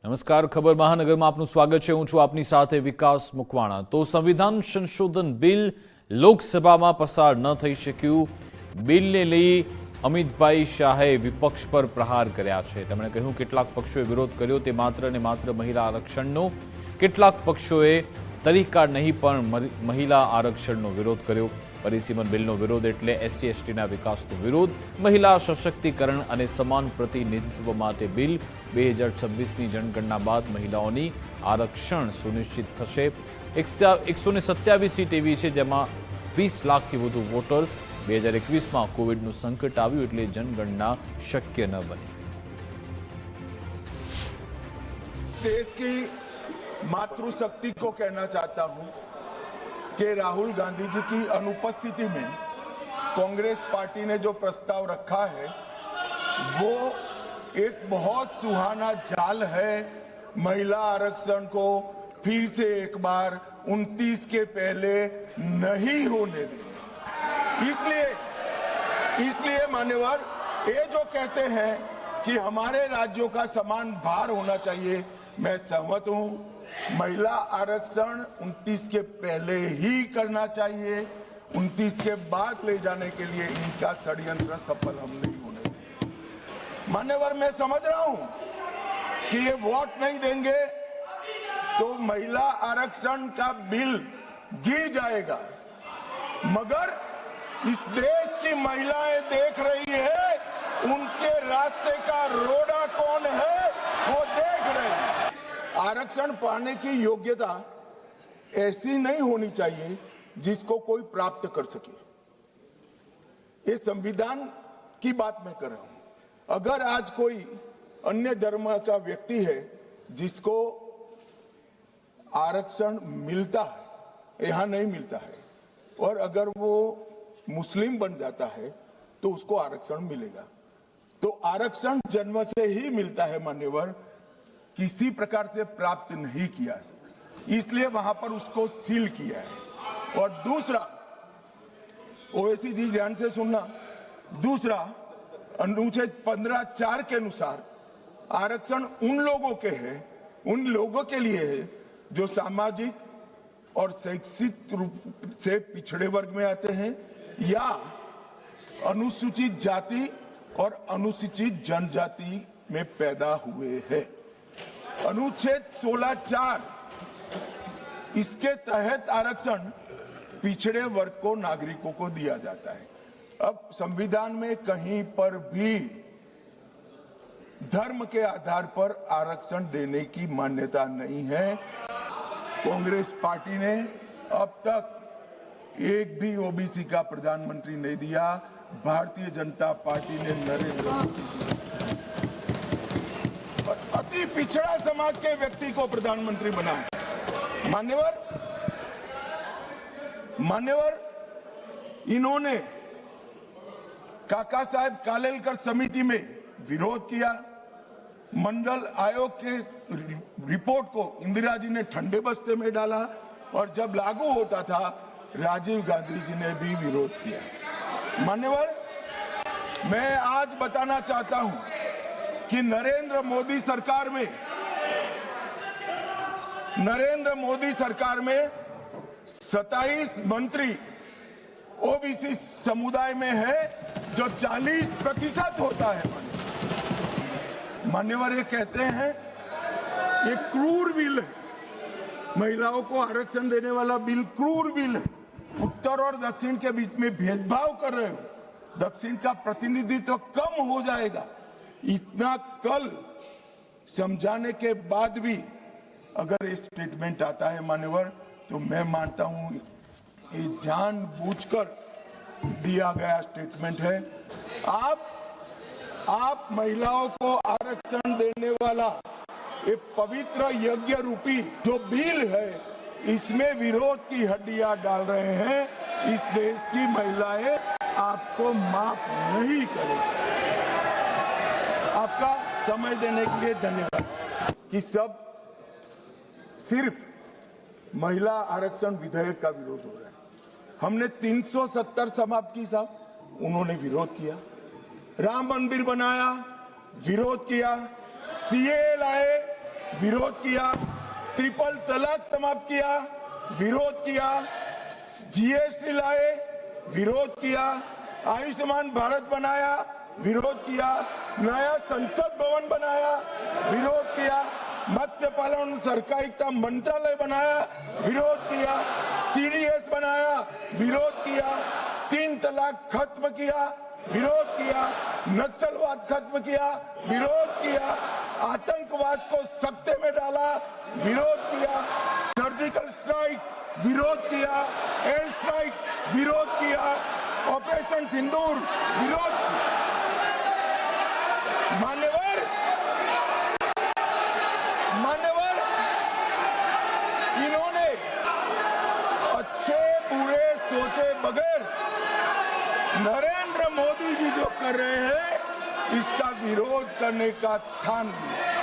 નમસ્કાર, ખબર મહાનગરમાં આપનું સ્વાગત છે. હું છું આપની સાથે વિકાસ મુકવાણા. તો સંવિધાન સંશોધન બિલ લોકસભામાં પસાર ન થઈ શક્યું. બિલને લઈ અમિતભાઈ શાહે વિપક્ષ પર પ્રહાર કર્યા છે. તેમણે કહ્યું કેટલાક પક્ષોએ વિરોધ કર્યો તે માત્ર ને માત્ર મહિલા આરક્ષણનો, કેટલાક પક્ષોએ તરીકા નહીં પણ મહિલા આરક્ષણનો વિરોધ કર્યો. પરિસીમન બિલનો વિરોધ એટલે એસસી એસટીના વિકાસનો વિરોધ. મહિલા સશક્તિકરણ અને સમાન પ્રતિનિધિત્વ માટે બિલ 2026ની જનગણના બાદ મહિલાઓની આરક્ષણ સુનિશ્ચિત થશે. 127 સીટ એવી છે જેમાં 20 લાખથી વધુ વોટર્સ. 2021માં કોવિડનું સંકટ આવ્યું એટલે જનગણના શક્ય ન બની. देश की मातृशक्ति को कहना चाहता हूं कि राहुल गांधी जी की अनुपस्थिति में कांग्रेस पार्टी ने जो प्रस्ताव रखा है वो एक बहुत सुहाना जाल है. महिला आरक्षण को फिर से एक बार 29 के पहले नहीं होने दें. इसलिए मान्यवर ये जो कहते हैं कि हमारे राज्यों का समान भार होना चाहिए, मैं सहमत हूं. महिला आरक्षण 29 के पहले ही करना चाहिए. 29 के बाद ले जाने के लिए इनका षड्यंत्र सफल हम नहीं होने देंगे. मान्यवर, मैं समझ रहा हूं कि ये वोट नहीं देंगे तो महिला आरक्षण का बिल गिर जाएगा, मगर इस देश की महिलाएं देख रही है, उनके रास्ते का रोड़ा कौन है वो देख रहे हैं. आरक्षण पाने की योग्यता ऐसी नहीं होनी चाहिए जिसको कोई प्राप्त कर सके. ये संविधान की बात मैं कर रहा हूं. अगर आज कोई अन्य धर्म का व्यक्ति है जिसको आरक्षण मिलता है, यहां नहीं मिलता है, और अगर वो मुस्लिम बन जाता है तो उसको आरक्षण मिलेगा. तो आरक्षण जन्म से ही मिलता है मान्यवर, किसी प्रकार से प्राप्त नहीं किया, इसलिए वहां पर उसको सील किया है. और दूसरा, ओवैसी जी ध्यान से सुनना, दूसरा अनुच्छेद 15(4) के अनुसार आरक्षण उन लोगों के है, उन लोगों के लिए है जो सामाजिक और शैक्षिक रूप से पिछड़े वर्ग में आते हैं या अनुसूचित जाति और अनुसूचित जनजाति में पैदा हुए हैं. अनुच्छेद 16(4) इसके तहत आरक्षण पिछड़े वर्ग को, नागरिकों को दिया जाता है. अब संविधान में कहीं पर भी धर्म के आधार पर आरक्षण देने की मान्यता नहीं है. कांग्रेस पार्टी ने अब तक एक भी ओबीसी का प्रधानमंत्री नहीं दिया. भारतीय जनता पार्टी ने नरेंद्र मोदी और अति पिछड़ा समाज के व्यक्ति को प्रधानमंत्री बनाया. मान्यवर, इन्होंने काका साहेब कालेलकर समिति में विरोध किया. मंडल आयोग के रिपोर्ट को इंदिरा जी ने ठंडे बस्ते में डाला, और जब लागू होता था राजीव गांधी जी ने भी विरोध किया. मान्यवर, मैं आज बताना चाहता हूं कि नरेंद्र मोदी सरकार में 27 मंत्री ओबीसी समुदाय में है, जो 40% होता है. मान्यवर, ये कहते हैं ये क्रूर बिल है, महिलाओं को आरक्षण देने वाला बिल क्रूर बिल है. उत्तर और दक्षिण के बीच में भेदभाव कर रहे हो, दक्षिण का प्रतिनिधित्व कम हो जाएगा. इतना कल समझाने के बाद भी अगर ये स्टेटमेंट आता है मान्यवर, तो मैं मानता हूं ये जानबूझकर दिया गया स्टेटमेंट है. आप महिलाओं को आरक्षण देने वाला ये पवित्र यज्ञ रूपी जो बिल है, इसमें विरोध की हड्डियां डाल रहे हैं. इस देश की महिलाएं आपको माफ नहीं करेंगी. आपका समय देने के लिए धन्यवाद. कि सब सिर्फ महिला आरक्षण विधेयक का विरोध हो रहा है. हमने 370 समाप्त की साहब, उन्होंने विरोध किया. राम मंदिर बनाया, विरोध किया. सीए लाए, विरोध किया, ट्रिपल तलाक समाप्त किया, विरोध किया, जीएसटी लाए, विरोध किया, आयुष्मान भारत बनाया, विरोध किया, नया संसद भवन बनाया, विरोध किया, मत्स्य पालन सहकारिता मंत्रालय बनाया, विरोध किया, सीडीएस बनाया, विरोध किया, 3 तलाक खत्म किया, विरोध किया, नक्सलवाद खत्म किया, विरोध किया, आतंकवाद को सख्ते में डाला, विरोध किया, सर्जिकल स्ट्राइक, विरोध किया, एयर स्ट्राइक, विरोध किया, ऑपरेशन सिंदूर, विरोध। मान्यवर, इन्होंने अच्छे बुरे सोचे बगैर नरेंद्र मोदी जी जो कर रहे हैं इसका विरोध करने का ठान लिया।